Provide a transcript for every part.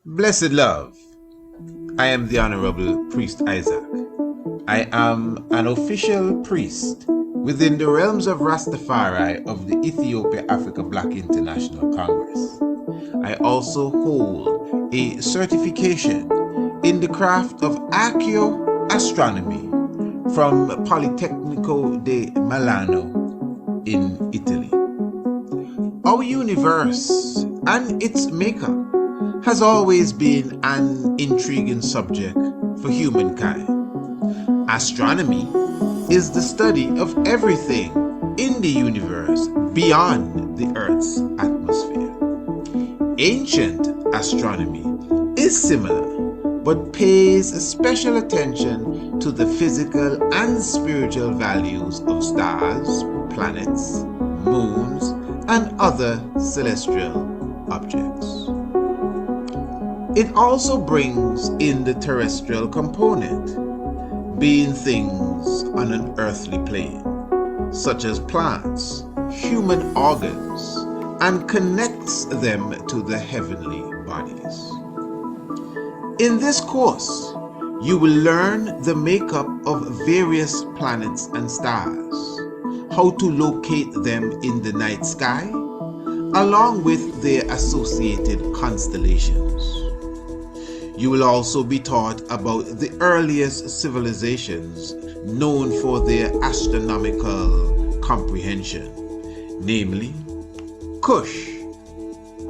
Blessed love, I am the Honorable Priest Isaac. I am an official priest within the realms of Rastafari of the Ethiopia Africa Black International Congress. I also hold a certification in the craft of Archaeoastronomy from Politecnico di Milano in Italy. Our universe and its maker has always been an intriguing subject for humankind. Astronomy is the study of everything in the universe beyond the Earth's atmosphere. Ancient astronomy is similar, but pays special attention to the physical and spiritual values of stars, planets, moons, and other celestial objects. It also brings in the terrestrial component, being things on an earthly plane, such as plants, human organs, and connects them to the heavenly bodies. In this course, you will learn the makeup of various planets and stars, how to locate them in the night sky, along with their associated constellations. You will also be taught about the earliest civilizations known for their astronomical comprehension, namely Kush,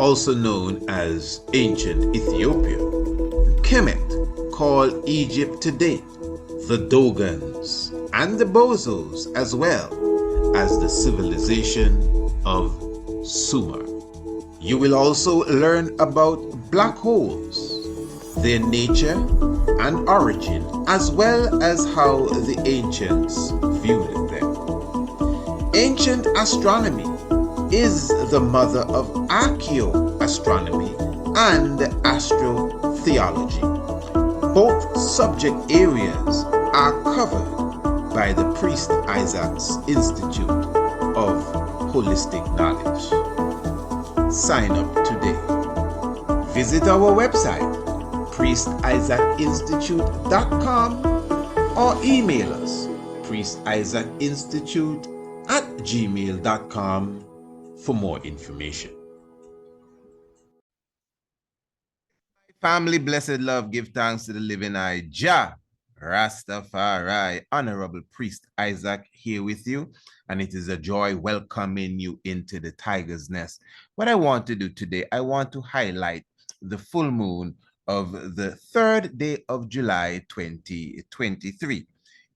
also known as ancient Ethiopia, Kemet, called Egypt today, the Dogons, and the Bozos, as well as the civilization of Sumer. You will also learn about black holes, their nature and origin, as well as how the ancients viewed them. Ancient astronomy is the mother of archaeoastronomy and astrotheology. Both subject areas are covered by the Priest Isaac's Institute of Holistic Knowledge. Sign up today. Visit our website, priestisaacinstitute.com, or email us, priestisaacinstitute@gmail.com, for more information. Family, blessed love, give thanks to the living I, Jah Rastafari. Honorable Priest Isaac here with you, and it is a joy welcoming you into the Tiger's Nest. What I want to do today, I want to highlight the full moon of the 3rd day of July 2023.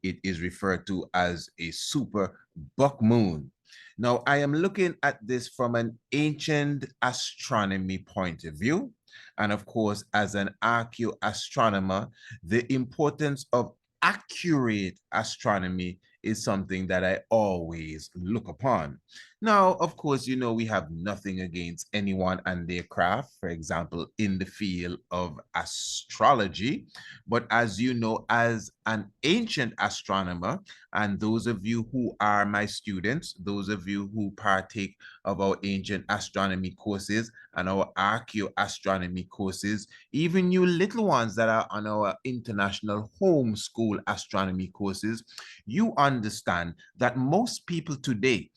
It is referred to as a super buck moon. Now, I am looking at this from an ancient astronomy point of view. And of course, as an archaeoastronomer, the importance of accurate astronomy is something that I always look upon. Now, of course, you know, we have nothing against anyone and their craft, for example, in the field of astrology. But as you know, as an ancient astronomer, and those of you who are my students, those of you who partake of our ancient astronomy courses and our archaeoastronomy courses, even you little ones that are on our international homeschool astronomy courses, you understand that most people today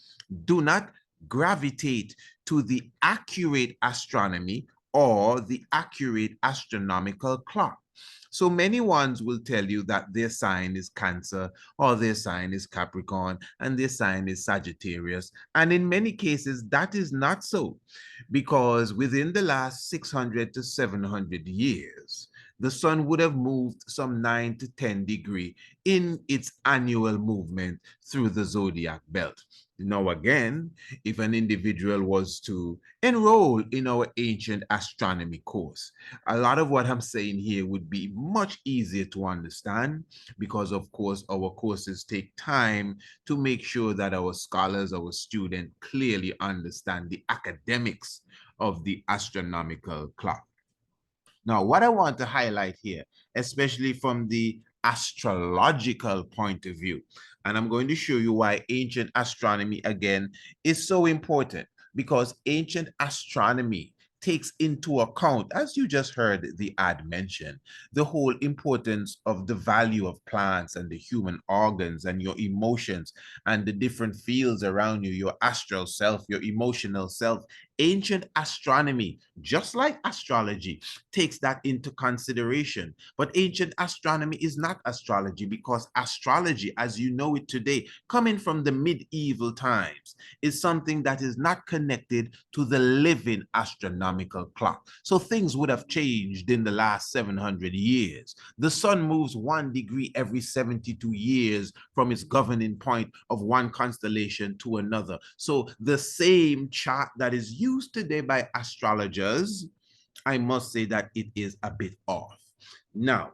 do not gravitate to the accurate astronomy or the accurate astronomical clock. So many ones will tell you that their sign is Cancer, or their sign is Capricorn, and their sign is Sagittarius. And in many cases, that is not so, because within the last 600 to 700 years, the sun would have moved some 9 to 10 degrees in its annual movement through the zodiac belt. Now, again, if an individual was to enroll in our ancient astronomy course, a lot of what I'm saying here would be much easier to understand, because, of course, our courses take time to make sure that our scholars, our students clearly understand the academics of the astronomical clock. Now, what I want to highlight here, especially from the astrological point of view. And I'm going to show you why ancient astronomy, again, is so important, because ancient astronomy takes into account, as you just heard the ad mention, the whole importance of the value of plants and the human organs and your emotions and the different fields around you, your astral self, your emotional self. Ancient astronomy, just like astrology, takes that into consideration. But ancient astronomy is not astrology, because astrology, as you know it today, coming from the medieval times, is something that is not connected to the living astronomical clock. So things would have changed in the last 700 years. The sun moves 1 degree every 72 years from its governing point of one constellation to another. So the same chart that is used today by astrologers, I must say that it is a bit off. Now,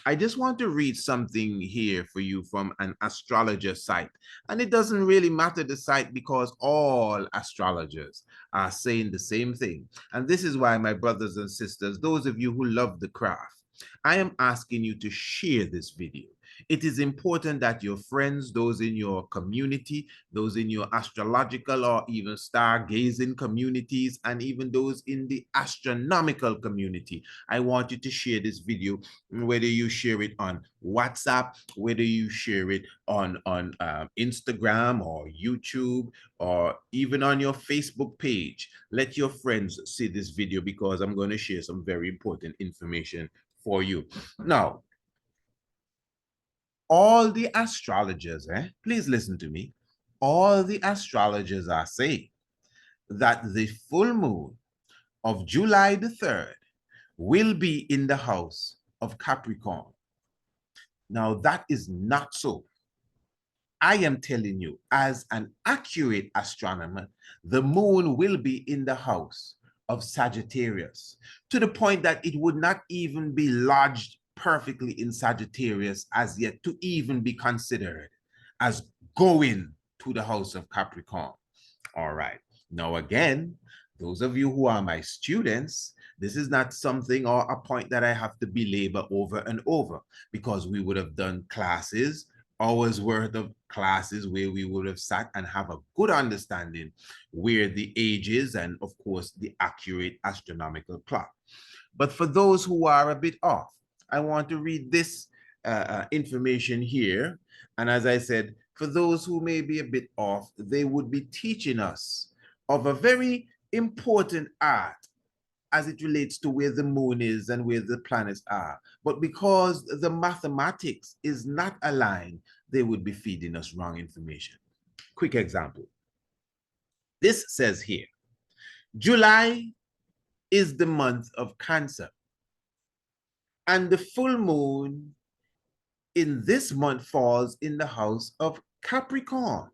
I just want to read something here for you from an astrologer site. And it doesn't really matter the site, because all astrologers are saying the same thing. And this is why, my brothers and sisters, those of you who love the craft, I am asking you to share this video. It is important that your friends, those in your community, those in your astrological or even stargazing communities, and even those in the astronomical community, I want you to share this video, whether you share it on WhatsApp, whether you share it on Instagram or YouTube, or even on your Facebook page. Let your friends see this video, because I'm going to share some very important information for you. Now, all the astrologers, please listen to me, all the astrologers are saying that the full moon of July the 3rd will be in the house of Capricorn. Now, that is not so. I am telling you, as an accurate astronomer, the moon will be in the house of Sagittarius, to the point that it would not even be lodged perfectly in Sagittarius as yet to even be considered as going to the house of Capricorn. All right. Now, again, those of you who are my students, this is not something or a point that I have to belabor over and over, because we would have done classes, hours worth of classes, where we would have sat and have a good understanding where the age is, and of course the accurate astronomical clock. But for those who are a bit off, I want to read this information here. And as I said, for those who may be a bit off, they would be teaching us of a very important art as it relates to where the moon is and where the planets are. But because the mathematics is not aligned, they would be feeding us wrong information. Quick example. This says here, July is the month of Cancer, and the full moon in this month falls in the house of Capricorn.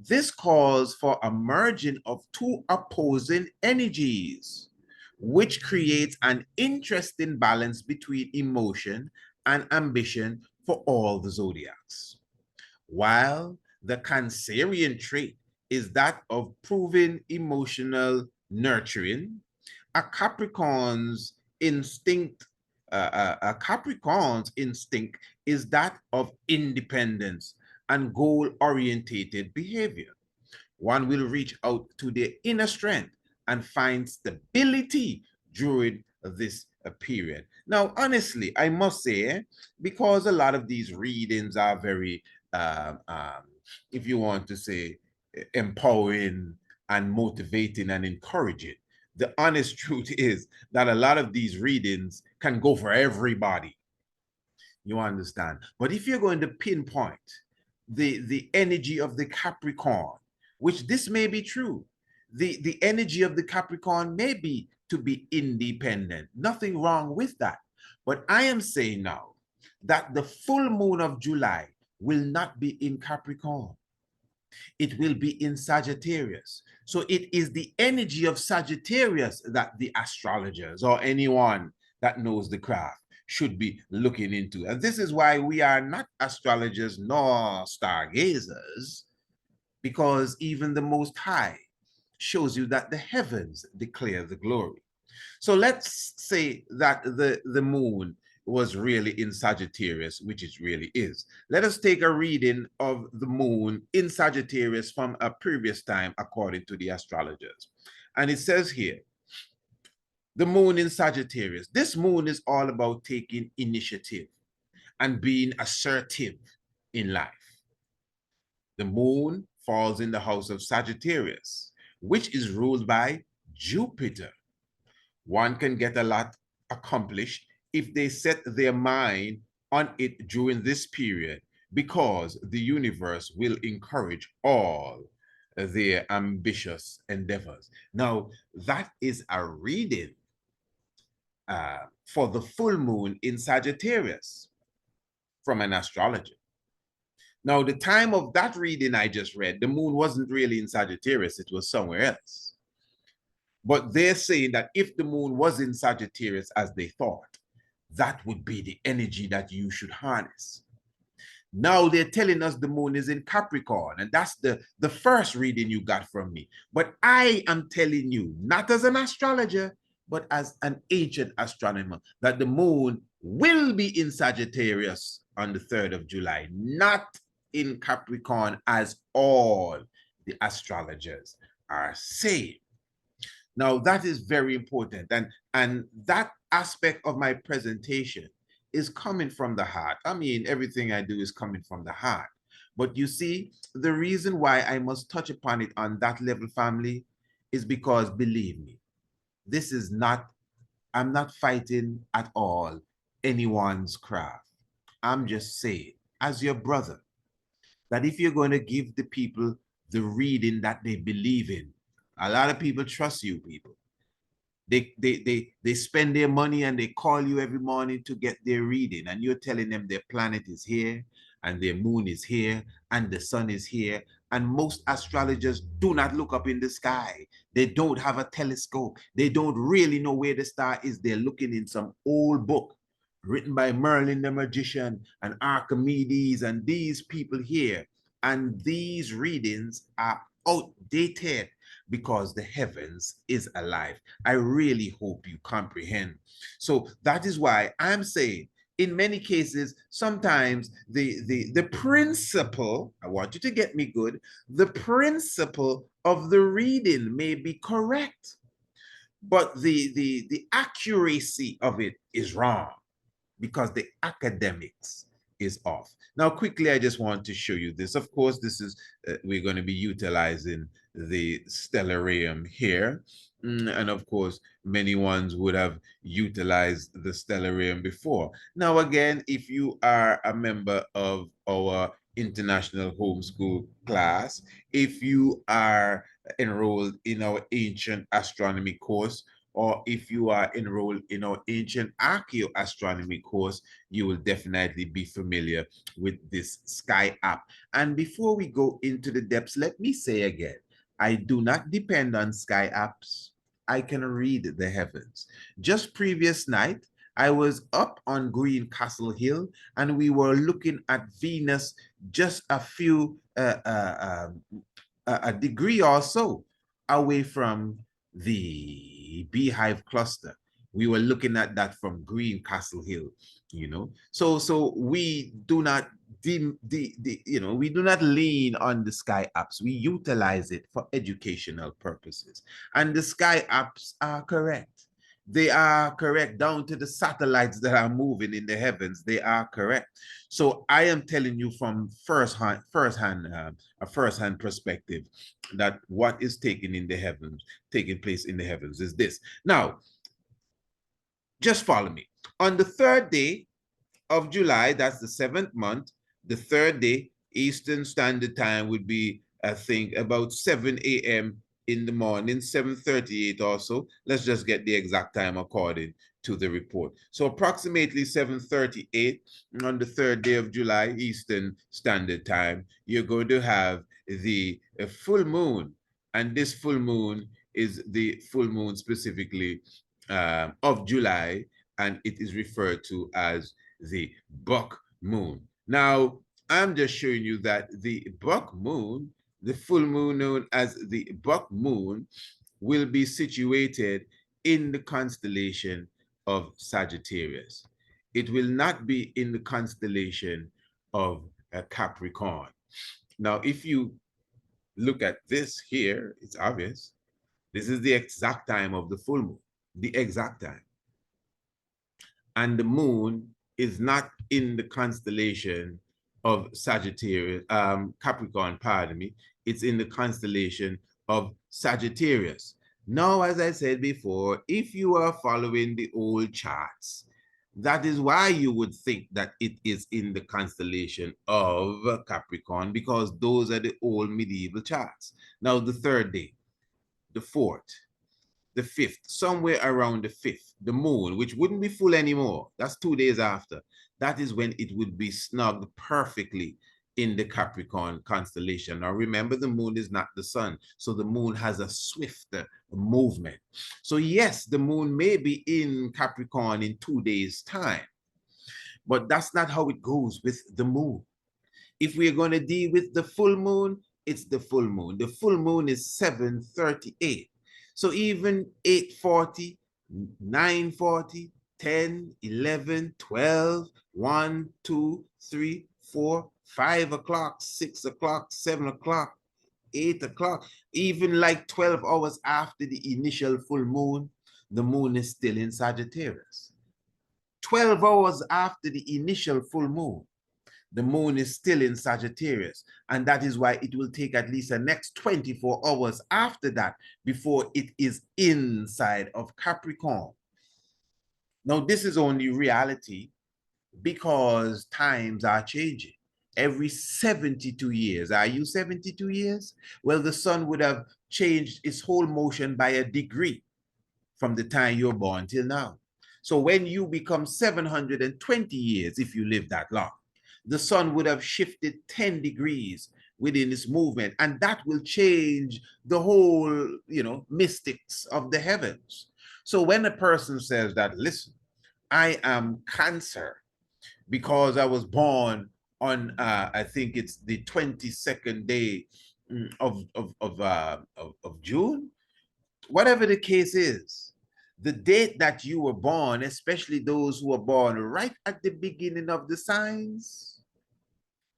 This calls for a merging of two opposing energies, which creates an interesting balance between emotion and ambition for all the zodiacs. While the Cancerian trait is that of proving emotional nurturing, a Capricorn's instinct is that of independence and goal-orientated behavior. One will reach out to their inner strength and find stability during this period. Now, honestly, I must say, because a lot of these readings are very, if you want to say, empowering and motivating and encouraging, the honest truth is that a lot of these readings can go for everybody. You understand? But if you're going to pinpoint the energy of the Capricorn, which this may be true, the energy of the Capricorn may be to be independent. Nothing wrong with that. But I am saying now that the full moon of July will not be in Capricorn. It will be in Sagittarius. So it is the energy of Sagittarius that the astrologers or anyone that knows the craft should be looking into. And this is why we are not astrologers nor stargazers, because even the Most High shows you that the heavens declare the glory. So let's say that the moon was really in Sagittarius, which it really is. Let us take a reading of the moon in Sagittarius from a previous time according to the astrologers. And it says here, the moon in Sagittarius. This moon is all about taking initiative and being assertive in life. The moon falls in the house of Sagittarius, which is ruled by Jupiter. One can get a lot accomplished if they set their mind on it during this period, because the universe will encourage all their ambitious endeavors. Now, that is a reading for the full moon in Sagittarius from an astrologer. Now, the time of that reading I just read, the moon wasn't really in Sagittarius, it was somewhere else. But they're saying that if the moon was in Sagittarius as they thought, that would be the energy that you should harness. Now they're telling us the moon is in Capricorn, and that's the first reading you got from me. But I am telling you, not as an astrologer, but as an ancient astronomer, that the moon will be in Sagittarius on the 3rd of July, not in Capricorn, as all the astrologers are saying. Now, that is very important. And that aspect of my presentation is coming from the heart. I mean, everything I do is coming from the heart. But you see, the reason why I must touch upon it on that level, family, is because, believe me, this is not, I'm not fighting at all anyone's craft. I'm just saying, as your brother, that if you're going to give the people the reading that they believe in, a lot of people trust you, people. They spend their money and they call you every morning to get their reading, and you're telling them their planet is here and their moon is here and the sun is here. And most astrologers do not look up in the sky. They don't have a telescope. They don't really know where the star is. They're looking in some old book written by Merlin the magician and Archimedes and these people here. And these readings are outdated, because the heavens is alive. I really hope you comprehend. So that is why I'm saying, in many cases, sometimes the principle, I want you to get me good, the principle of the reading may be correct, but the accuracy of it is wrong, because the academics is off. Now, quickly, I just want to show you this. Of course, this is, we're going to be utilizing the stellarium here. And of course, many ones would have utilized the stellarium before. Now, again, if you are a member of our international homeschool class, if you are enrolled in our Ancient Astronomy course, or if you are enrolled in our Ancient Archaeoastronomy course, you will definitely be familiar with this sky app. And before we go into the depths, let me say again, I do not depend on sky apps. I can read the heavens. Just previous night, I was up on Green Castle Hill, and we were looking at Venus just a few, a degree or so away from the Beehive cluster. We were looking at that from Green Castle Hill, you know. So we do not we do not lean on the sky apps. We utilize it for educational purposes. And the sky apps are correct. They are correct down to the satellites that are moving in the heavens. They are correct. So I am telling you from a first-hand perspective, that what is taking place in the heavens is this. Now, just follow me. On the 3rd day of July, that's the 7th month, the 3rd day, Eastern Standard Time would be, I think, about 7 a.m. in the morning, 7:38 also. Let's just get the exact time according to the report. So approximately 7:38 on the 3rd day of July, Eastern Standard Time, you're going to have the full moon. And this full moon is the full moon specifically of July, and it is referred to as the buck moon. Now, I'm just showing you that the buck moon, the full moon known as the buck moon, will be situated in the constellation of Sagittarius. it will not be in the constellation of Capricorn. Now, if you look at this here, it's obvious. This is the exact time of the full moon, the exact time. And the moon is not in the constellation of Sagittarius, Capricorn, pardon me. It's in the constellation of Sagittarius. Now, as I said before, if you are following the old charts, that is why you would think that it is in the constellation of Capricorn, because those are the old medieval charts. Now, the third day, the fourth, the fifth, somewhere around the fifth, the moon, which wouldn't be full anymore. That's 2 days after. That is when it would be snugged perfectly in the Capricorn constellation. Now remember, the moon is not the sun, so the moon has a swift movement. So yes, the moon may be in Capricorn in 2 days' time, but that's not how it goes with the moon. If we're going to deal with the full moon, it's the full moon. The full moon is 7:38. So even 8:40, 9:40, 10, 11, 12, 1, 2, 3, 4, 5 o'clock, 6 o'clock, 7 o'clock, 8 o'clock, even like 12 hours after the initial full moon, the moon is still in Sagittarius. 12 hours after the initial full moon, the moon is still in Sagittarius. And that is why it will take at least the next 24 hours after that before it is inside of Capricorn. Now, this is only reality because times are changing. Every 72 years, are you 72 years? Well, the sun would have changed its whole motion by a degree from the time you're born till now. So when you become 720 years, if you live that long, the sun would have shifted 10 degrees within its movement, and that will change the whole, mystics of the heavens. So when a person says that, listen, I am Cancer because I was born on, I think it's the 22nd day of June, whatever the case is, the date that you were born, especially those who were born right at the beginning of the signs,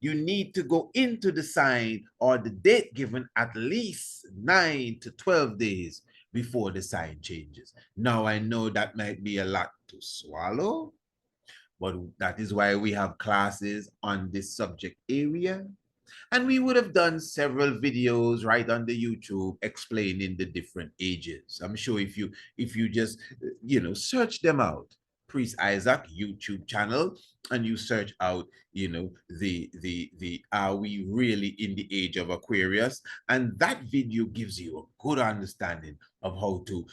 you need to go into the sign or the date given at least 9 to 12 days before the sign changes. Now, I know that might be a lot to swallow, but that is why we have classes on this subject area. And we would have done several videos right on the YouTube explaining the different ages. I'm sure if you just search them out, Priest Isaac YouTube channel, and you search out the are we really in the age of Aquarius, and that video gives you a good understanding of how to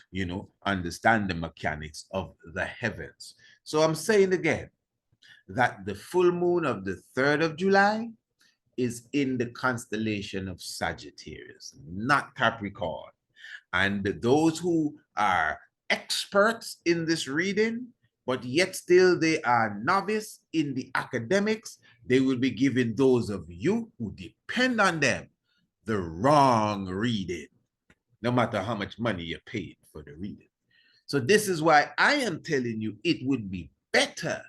understand the mechanics of the heavens. So I'm saying again that the full moon of the 3rd of July is in the constellation of Sagittarius, not Capricorn. And those who are experts in this reading, but yet still they are novice in the academics, they will be giving those of you who depend on them the wrong reading, no matter how much money you paid for the reading. So this is why I am telling you it would be better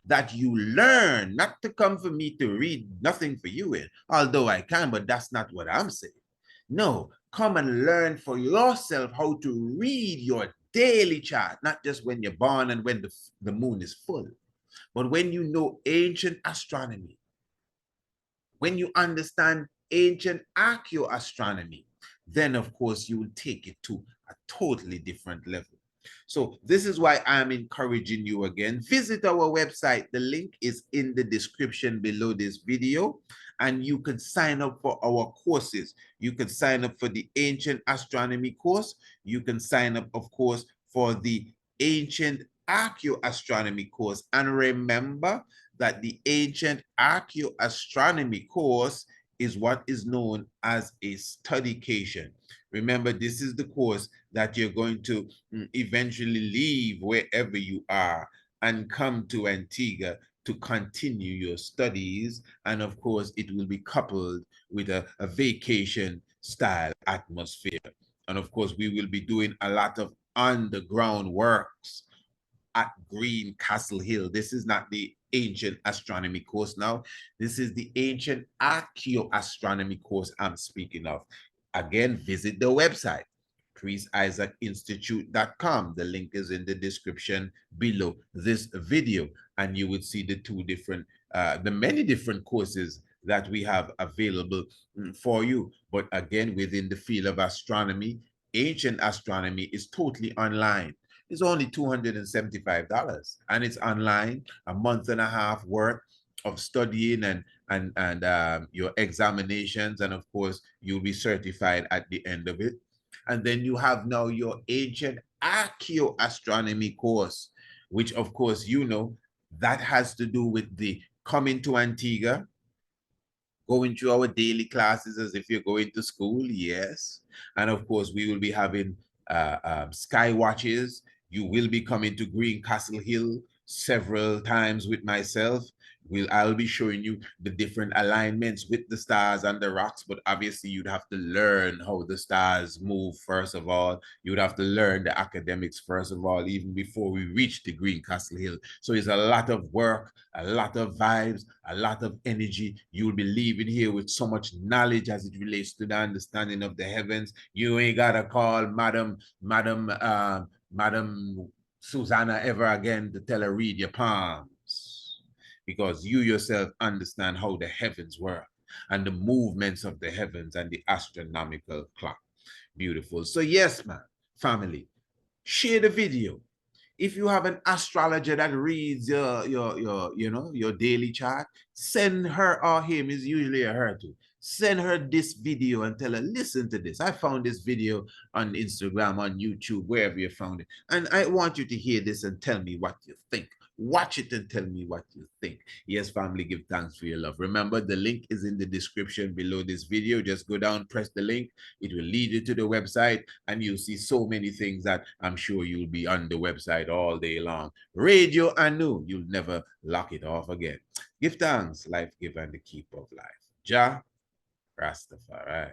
that you learn, not to come for me to read nothing for you in, although I can, but that's not what I'm saying. No, come and learn for yourself how to read your daily chart, not just when you're born and when the moon is full, but when you know ancient astronomy, when you understand ancient archaeoastronomy, then of course you will take it to a totally different level. So this is why I'm encouraging you again. Visit our website. The link is in the description below this video, and you can sign up for our courses. You can sign up for the Ancient Astronomy course. You can sign up, of course, for the Ancient Archaeoastronomy course. And remember that the Ancient Archaeoastronomy course is what is known as a studycation. Remember, this is the course that you're going to eventually leave wherever you are and come to Antigua to continue your studies. And of course, it will be coupled with a vacation style atmosphere. And of course, we will be doing a lot of underground works at Green Castle Hill. This is not the Ancient Astronomy course now. This is the Ancient Archaeoastronomy course I'm speaking of. Again, visit the website, priestisaacinstitute.com. The link is in the description below this video, and you would see the the many different courses that we have available for you. But again, within the field of astronomy, Ancient Astronomy is totally online. It's only $275, and it's online, a month and a half worth of studying and your examinations, and of course you'll be certified at the end of it. And then you have now your Ancient Archaeoastronomy course, which of course that has to do with the coming to Antigua, going through our daily classes as if you're going to school, yes. And of course, we will be having sky watches. You will be coming to Green Castle Hill several times with myself. I'll be showing you the different alignments with the stars and the rocks, but obviously you'd have to learn how the stars move first of all. You'd have to learn the academics first of all, even before we reach the Green Castle Hill. So it's a lot of work, a lot of vibes, a lot of energy. You'll be leaving here with so much knowledge as it relates to the understanding of the heavens. You ain't gotta call Madam Susanna ever again to tell her read your palms, because you yourself understand how the heavens work and the movements of the heavens and the astronomical clock. Beautiful. So yes, man, family, share the video. If you have an astrologer that reads your daily chart, send her or him, is usually a her too. Send her this video and tell her, listen to this. I found this video on Instagram, on YouTube, wherever you found it. And I want you to hear this and tell me what you think. Watch it and tell me what you think. Yes, family, give thanks for your love. Remember, the link is in the description below this video. Just go down, press the link. It will lead you to the website, and you'll see so many things that I'm sure you'll be on the website all day long. Radio Anu, you'll never lock it off again. Give thanks, life give, and the keep of life. Jah Rastafari.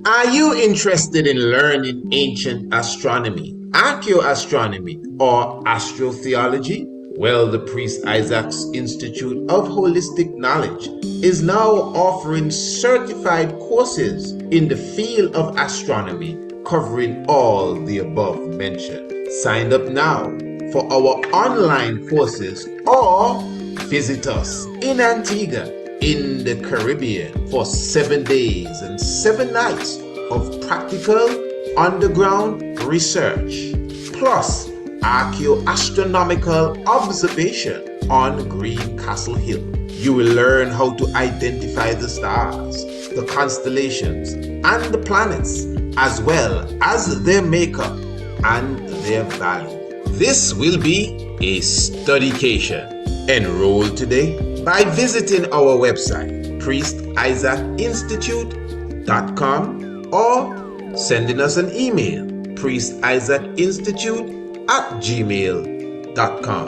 Are you interested in learning ancient astronomy, archaeoastronomy, or astrotheology? Well, the Priest Isaac's Institute of Holistic Knowledge is now offering certified courses in the field of astronomy, covering all the above mentioned. Sign up now for our online courses or visit us in Antigua, in the Caribbean, for 7 days and 7 nights of practical underground research, plus archaeoastronomical observation on Green Castle Hill. You will learn how to identify the stars, the constellations, and the planets, as well as their makeup and their value. This will be a studycation. Enroll today by visiting our website, priestisaacinstitute.com, or sending us an email, priestisaacinstitute@gmail.com,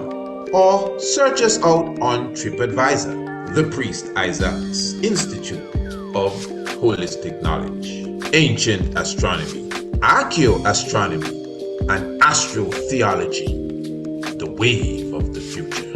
or search us out on TripAdvisor, the Priest Isaac's Institute of Holistic Knowledge, Ancient Astronomy, Archaeoastronomy, and Astrotheology, the wave of the future.